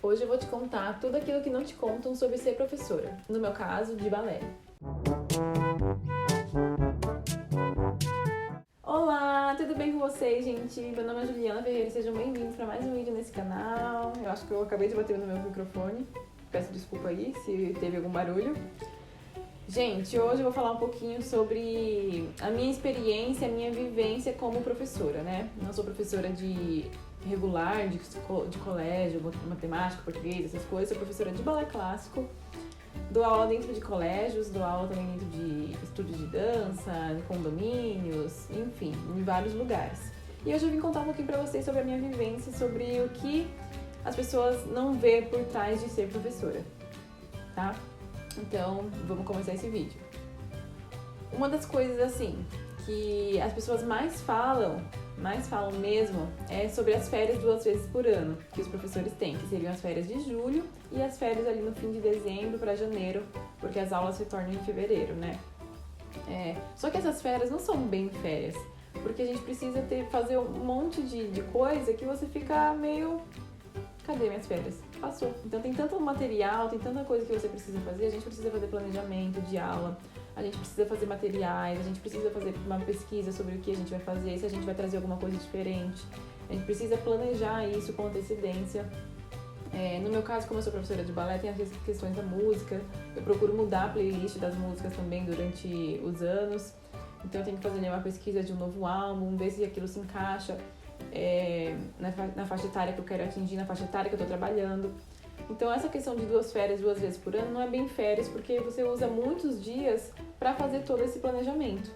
Hoje eu vou te contar tudo aquilo que não te contam sobre ser professora, no meu caso, de balé. Olá, tudo bem com vocês, gente? Meu nome é Juliana Ferreira e sejam bem-vindos para mais um vídeo nesse canal. Eu acho que eu acabei de bater no meu microfone, peço desculpa aí se teve algum barulho. Gente, hoje eu vou falar um pouquinho sobre a minha experiência, a minha vivência como professora, né? Não sou professora de regular, de colégio, matemática, português, essas coisas. Sou professora de balé clássico. Dou aula dentro de colégios, dou aula também dentro de estúdios de dança, de condomínios, enfim, em vários lugares. E hoje eu vim contar um pouquinho pra vocês sobre a minha vivência, sobre o que as pessoas não vê por trás de ser professora, tá? Então, vamos começar esse vídeo. Uma das coisas, assim, que as pessoas mais falam mesmo, é sobre as férias 2 vezes por ano que os professores têm, que seriam as férias de julho e as férias ali no fim de dezembro para janeiro, porque as aulas retornam em fevereiro, né? Só que essas férias não são bem férias, porque a gente precisa fazer um monte de coisa que você fica meio... Cadê minhas férias? Passou. Então tem tanto material, tem tanta coisa que você precisa fazer, a gente precisa fazer planejamento de aula, a gente precisa fazer materiais, a gente precisa fazer uma pesquisa sobre o que a gente vai fazer, se a gente vai trazer alguma coisa diferente. A gente precisa planejar isso com antecedência. No meu caso, como eu sou professora de balé, tem as questões da música, eu procuro mudar a playlist das músicas também durante os anos, então eu tenho que fazer uma pesquisa de um novo álbum, ver se aquilo se encaixa na faixa etária que eu quero atingir, na faixa etária que eu tô trabalhando. Então essa questão de 2 férias 2 vezes por ano não é bem férias, porque você usa muitos dias para fazer todo esse planejamento.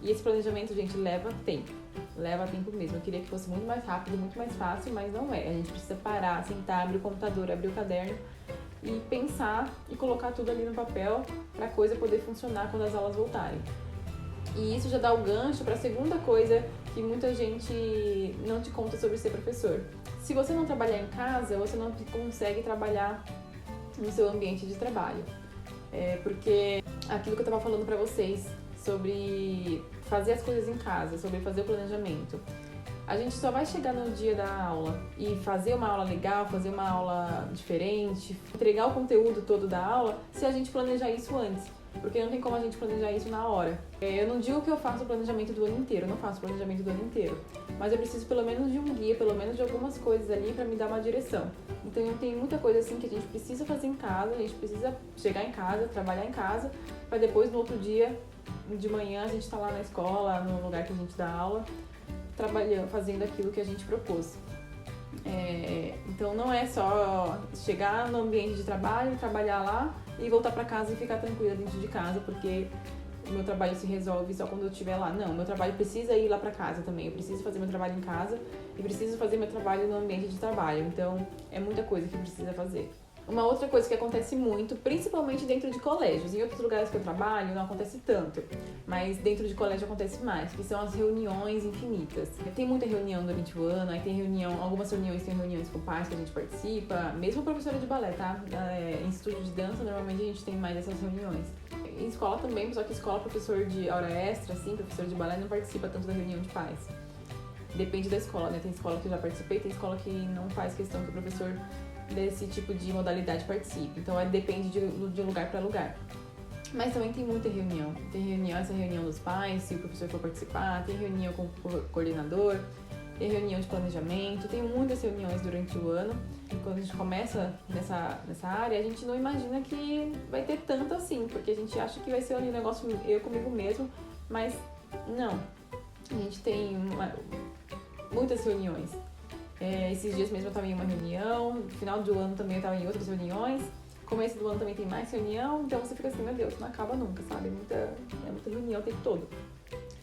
E esse planejamento, gente, leva tempo mesmo. Eu queria que fosse muito mais rápido, muito mais fácil, mas não é. A gente precisa parar, sentar, abrir o computador, abrir o caderno e pensar e colocar tudo ali no papel para a coisa poder funcionar quando as aulas voltarem. E isso já dá o gancho para a segunda coisa que muita gente não te conta sobre ser professor. Se você não trabalhar em casa, você não consegue trabalhar no seu ambiente de trabalho. Porque aquilo que eu estava falando para vocês sobre fazer as coisas em casa, sobre fazer o planejamento. A gente só vai chegar no dia da aula e fazer uma aula legal, fazer uma aula diferente, entregar o conteúdo todo da aula, se a gente planejar isso antes. Porque não tem como a gente planejar isso na hora. Eu não digo que eu faço o planejamento do ano inteiro, eu não faço o planejamento do ano inteiro. Mas eu preciso pelo menos de um guia, pelo menos de algumas coisas ali pra me dar uma direção. Então tem muita coisa assim que a gente precisa fazer em casa, a gente precisa chegar em casa, trabalhar em casa, pra depois no outro dia, de manhã, a gente tá lá na escola, no lugar que a gente dá aula, trabalhando, fazendo aquilo que a gente propôs. Então não é só chegar no ambiente de trabalho, trabalhar lá e voltar pra casa e ficar tranquila dentro de casa, porque o meu trabalho se resolve só quando eu estiver lá. Não, meu trabalho precisa ir lá pra casa também. Eu preciso fazer meu trabalho em casa e preciso fazer meu trabalho no ambiente de trabalho. Então é muita coisa que precisa fazer. Uma outra coisa que acontece muito, principalmente dentro de colégios, em outros lugares que eu trabalho não acontece tanto, mas dentro de colégio acontece mais, que são as reuniões infinitas. Tem muita reunião durante o ano, aí tem algumas reuniões tem reuniões com pais que a gente participa, mesmo professora de balé, tá? Em estúdio de dança, normalmente a gente tem mais essas reuniões. Em escola também, só que escola, professor de hora extra, assim, professor de balé não participa tanto da reunião de pais. Depende da escola, né? Tem escola que eu já participei, tem escola que não faz questão que o professor desse tipo de modalidade participe. Então, depende de lugar para lugar. Mas também tem muita reunião. Tem essa reunião dos pais, se o professor for participar, tem reunião com o coordenador, tem reunião de planejamento, tem muitas reuniões durante o ano. E quando a gente começa nessa área, a gente não imagina que vai ter tanto assim, porque a gente acha que vai ser um negócio eu comigo mesmo, mas não. A gente tem muitas reuniões. Esses dias mesmo eu estava em uma reunião, no final do ano também eu estava em outras reuniões, começo do ano também tem mais reunião, então você fica assim, meu Deus, não acaba nunca, sabe? É muita reunião o tempo todo.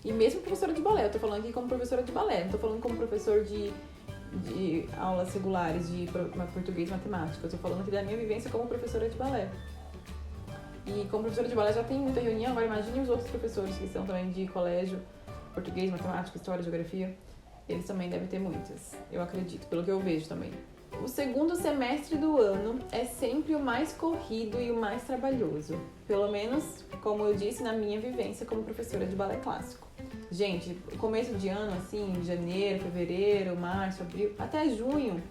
E mesmo professora de balé, eu tô falando aqui como professora de balé, não tô falando como professor de aulas regulares de português e matemática, eu tô falando aqui da minha vivência como professora de balé. E como professora de balé já tem muita reunião, agora imagine os outros professores que são também de colégio, português, matemática, história, geografia. Eles também devem ter muitas, eu acredito, pelo que eu vejo também. O segundo semestre do ano é sempre o mais corrido e o mais trabalhoso. Pelo menos, como eu disse, na minha vivência como professora de balé clássico. Gente, começo de ano, assim, janeiro, fevereiro, março, abril, até junho,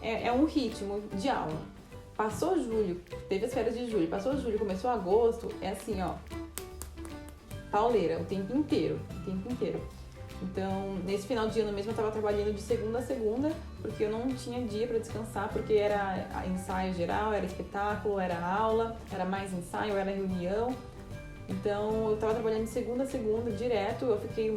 é um ritmo de aula. Passou julho, teve as férias de julho, passou julho, começou agosto, é assim, ó, pauleira, o tempo inteiro. Então, nesse final de ano mesmo eu tava trabalhando de segunda a segunda, porque eu não tinha dia pra descansar, porque era ensaio geral, era espetáculo, era aula, era mais ensaio, era reunião. Então, eu tava trabalhando de segunda a segunda, direto. Eu fiquei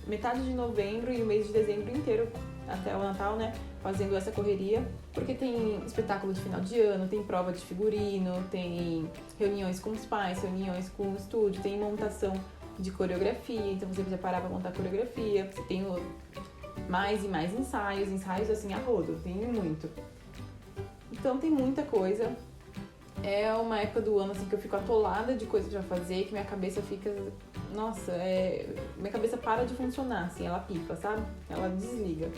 metade de novembro e o mês de dezembro inteiro, até o Natal, né, fazendo essa correria, porque tem espetáculo de final de ano, tem prova de figurino, tem reuniões com os pais, reuniões com o estúdio, tem montação de coreografia, então você precisa parar pra montar coreografia, você tem mais e mais ensaios assim a rodo, tem muito. Então tem muita coisa. É uma época do ano assim que eu fico atolada de coisa pra fazer, que minha cabeça fica, nossa, minha cabeça para de funcionar, assim, ela pifa, sabe? Ela desliga.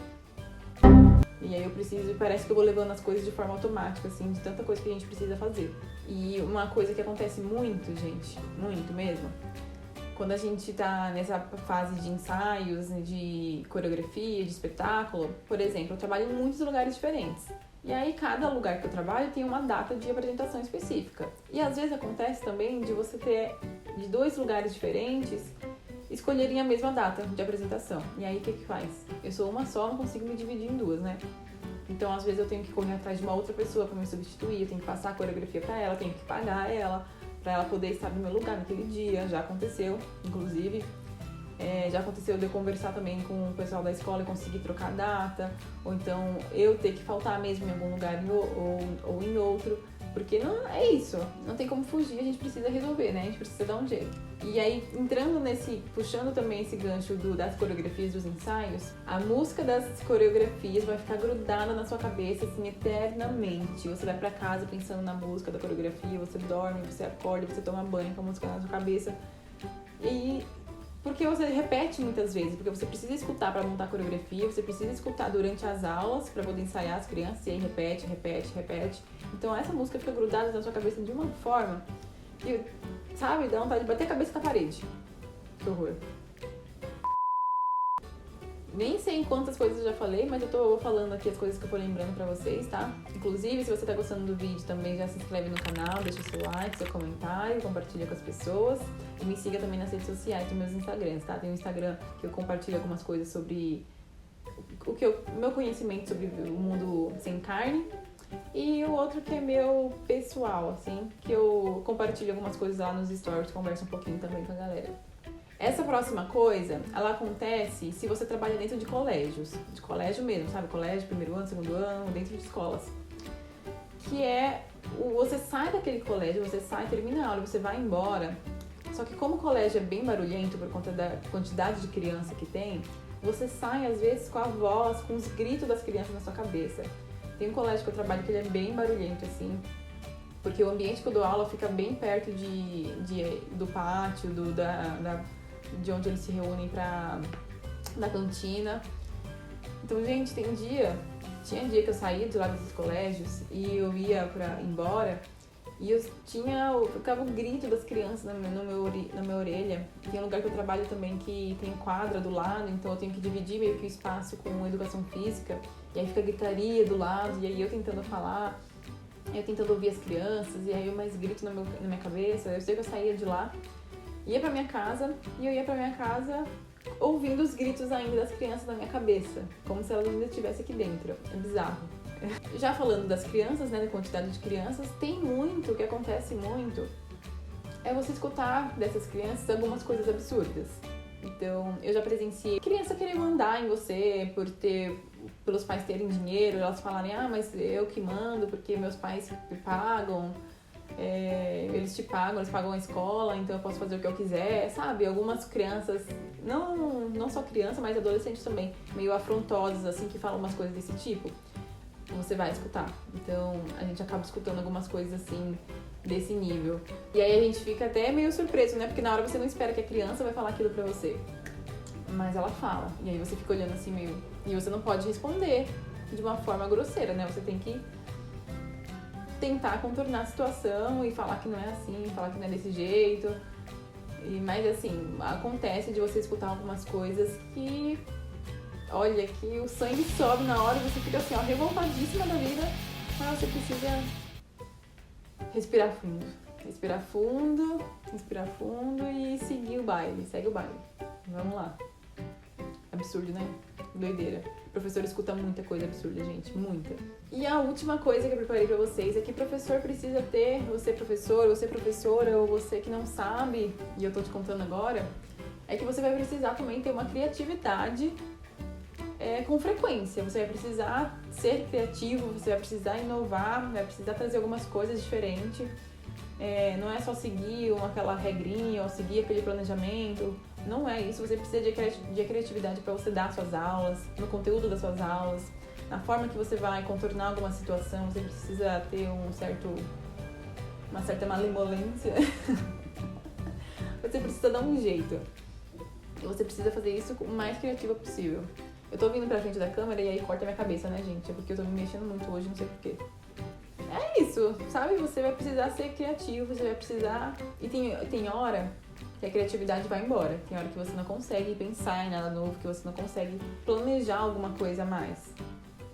E aí parece que eu vou levando as coisas de forma automática, assim, de tanta coisa que a gente precisa fazer. E uma coisa que acontece muito, gente, muito mesmo, quando a gente tá nessa fase de ensaios, de coreografia, de espetáculo, por exemplo, eu trabalho em muitos lugares diferentes. E aí cada lugar que eu trabalho tem uma data de apresentação específica. E às vezes acontece também de você ter de 2 lugares diferentes escolherem a mesma data de apresentação. E aí o que faz? Eu sou uma só, não consigo me dividir em 2, né? Então às vezes eu tenho que correr atrás de uma outra pessoa para me substituir, eu tenho que passar a coreografia para ela, tenho que pagar ela, para ela poder estar no meu lugar naquele dia. Já aconteceu, inclusive. Já aconteceu de eu conversar também com o pessoal da escola e conseguir trocar data, ou então eu ter que faltar mesmo em algum lugar ou em outro, porque não é isso, não tem como fugir, a gente precisa resolver, né? A gente precisa dar um jeito. E aí, puxando também esse gancho das coreografias, dos ensaios, a música das coreografias vai ficar grudada na sua cabeça, assim, eternamente. Você vai pra casa pensando na música da coreografia, você dorme, você acorda, você toma banho com a música na sua cabeça. Porque você repete muitas vezes, porque você precisa escutar para montar a coreografia, você precisa escutar durante as aulas para poder ensaiar as crianças, e aí repete. Então essa música fica grudada na sua cabeça de uma forma que, sabe, dá vontade de bater a cabeça na parede. Que horror. Nem sei em quantas coisas eu já falei, mas eu tô falando aqui as coisas que eu tô lembrando pra vocês, tá? Inclusive, se você tá gostando do vídeo também, já se inscreve no canal, deixa o seu like, seu comentário, compartilha com as pessoas. E me siga também nas redes sociais dos meus Instagrams, tá? Tem um Instagram que eu compartilho algumas coisas sobre meu conhecimento sobre o mundo sem carne. E o outro que é meu pessoal, assim, que eu compartilho algumas coisas lá nos stories, converso um pouquinho também com a galera. Essa próxima coisa, ela acontece se você trabalha dentro de colégios, de colégio mesmo, sabe? Colégio, primeiro ano, segundo ano, dentro de escolas. Que você sai daquele colégio, você sai, termina a aula, você vai embora. Só que como o colégio é bem barulhento por conta da quantidade de criança que tem, você sai às vezes com a voz, com os gritos das crianças na sua cabeça. Tem um colégio que eu trabalho que ele é bem barulhento, assim, porque o ambiente que eu dou aula fica bem perto do pátio, de onde eles se reúnem na cantina. Então, gente, tinha dia que eu saía de lá desses colégios e eu ia pra ir embora e ficava o grito das crianças na minha orelha. Tem um lugar que eu trabalho também que tem quadra do lado, então eu tenho que dividir meio que o espaço com educação física, e aí fica gritaria do lado, e aí eu tentando falar, eu tentando ouvir as crianças, e aí eu mais grito na minha cabeça. Eu sei que eu saía de lá, ia pra minha casa, e eu ia pra minha casa ouvindo os gritos ainda das crianças na minha cabeça, como se elas ainda estivessem aqui dentro. É bizarro. Já falando das crianças, né, da quantidade de crianças, o que acontece muito, é você escutar dessas crianças algumas coisas absurdas. Então, eu já presenciei criança querer mandar em você pelos pais terem dinheiro, elas falarem, mas eu que mando porque meus pais me pagam, eles pagam a escola, então eu posso fazer o que eu quiser, sabe? Algumas crianças, não só criança, mas adolescentes também, meio afrontosas, assim, que falam umas coisas desse tipo. Você vai escutar. Então, a gente acaba escutando algumas coisas assim, desse nível. E aí a gente fica até meio surpreso, né? Porque na hora você não espera que a criança vai falar aquilo pra você. Mas ela fala. E aí você fica olhando assim meio... E você não pode responder de uma forma grosseira, né? Você tem que tentar contornar a situação e falar que não é assim, falar que não é desse jeito. Mas assim, acontece de você escutar algumas coisas que... olha, que o sangue sobe na hora e você fica assim, ó, revoltadíssima da vida, mas você precisa respirar fundo. Respirar fundo e seguir o baile, segue o baile. Vamos lá. Absurdo, né? Doideira. O professor escuta muita coisa absurda, gente, muita. E a última coisa que eu preparei pra vocês é que professor precisa ter, você professora, ou você que não sabe, e eu tô te contando agora, é que você vai precisar também ter uma criatividade com frequência. Você vai precisar ser criativo, você vai precisar inovar, vai precisar trazer algumas coisas diferentes. Não é só seguir aquela regrinha ou seguir aquele planejamento. Não é isso. Você precisa de criatividade para você dar suas aulas, no conteúdo das suas aulas, na forma que você vai contornar alguma situação. Você precisa ter uma certa malemolência. Você precisa dar um jeito. E você precisa fazer isso o mais criativa possível. Eu tô vindo pra frente da câmera e aí corta minha cabeça, né, gente? É porque eu tô me mexendo muito hoje, não sei porquê. É isso, sabe? Você vai precisar ser criativo, você vai precisar... E tem hora que a criatividade vai embora. Tem hora que você não consegue pensar em nada novo, que você não consegue planejar alguma coisa a mais.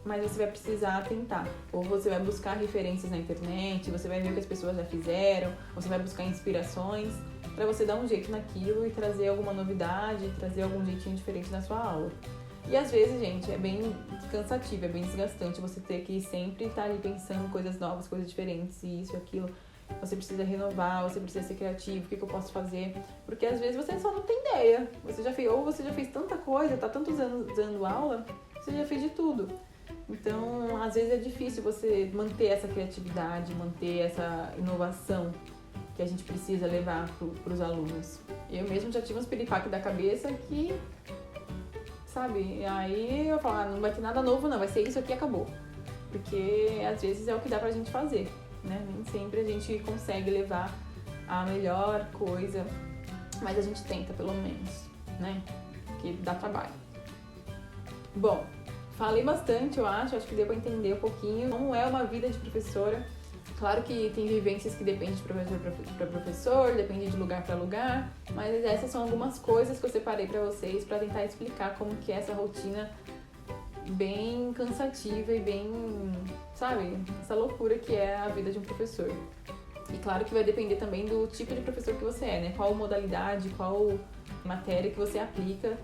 Mas você vai precisar tentar. Ou você vai buscar referências na internet, você vai ver o que as pessoas já fizeram, você vai buscar inspirações pra você dar um jeito naquilo e trazer alguma novidade, trazer algum jeitinho diferente na sua aula. E às vezes, gente, é bem cansativo, é bem desgastante você ter que sempre estar ali pensando coisas novas, coisas diferentes, isso e aquilo. Você precisa renovar, você precisa ser criativo, o que eu posso fazer? Porque às vezes você só não tem ideia. Você já fez tanta coisa, tá tantos anos dando aula, você já fez de tudo. Então, às vezes é difícil você manter essa criatividade, manter essa inovação que a gente precisa levar pros alunos. Eu mesmo já tive uns piripaque da cabeça que... sabe? E aí eu falo, não vai ter nada novo não, vai ser isso aqui e acabou. Porque às vezes é o que dá pra gente fazer, né? Nem sempre a gente consegue levar a melhor coisa, mas a gente tenta pelo menos, né? Porque dá trabalho. Bom, falei bastante, eu acho que deu pra entender um pouquinho como é uma vida de professora. Claro que tem vivências que dependem de professor para professor, depende de lugar para lugar, mas essas são algumas coisas que eu separei para vocês para tentar explicar como que é essa rotina bem cansativa e bem, sabe, essa loucura que é a vida de um professor. E claro que vai depender também do tipo de professor que você é, né? Qual modalidade, qual matéria que você aplica.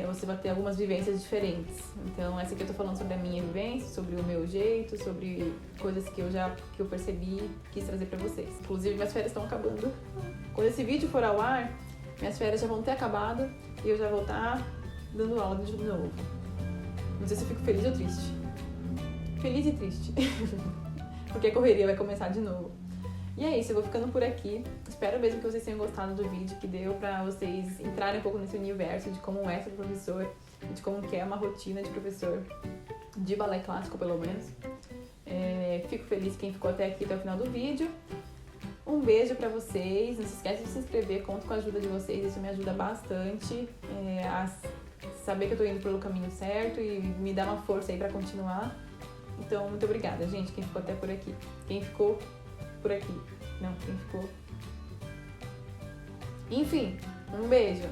Você vai ter algumas vivências diferentes. Então, essa aqui eu tô falando sobre a minha vivência, sobre o meu jeito, sobre coisas que eu percebi, quis trazer pra vocês. Inclusive, minhas férias estão acabando. Quando esse vídeo for ao ar, minhas férias já vão ter acabado e eu já vou estar dando aula de novo. Não sei se eu fico feliz ou triste. Feliz e triste. Porque a correria vai começar de novo. E é isso, eu vou ficando por aqui. Espero mesmo que vocês tenham gostado do vídeo, que deu pra vocês entrarem um pouco nesse universo de como é ser professor, de como que é uma rotina de professor, de balé clássico pelo menos. Fico feliz quem ficou até aqui, até o final do vídeo. Um beijo pra vocês, não se esquece de se inscrever, conto com a ajuda de vocês, isso me ajuda bastante a saber que eu tô indo pelo caminho certo e me dá uma força aí pra continuar. Então, muito obrigada, gente, quem ficou até por aqui. Quem ficou por aqui. Não, quem ficou... Enfim, um beijo.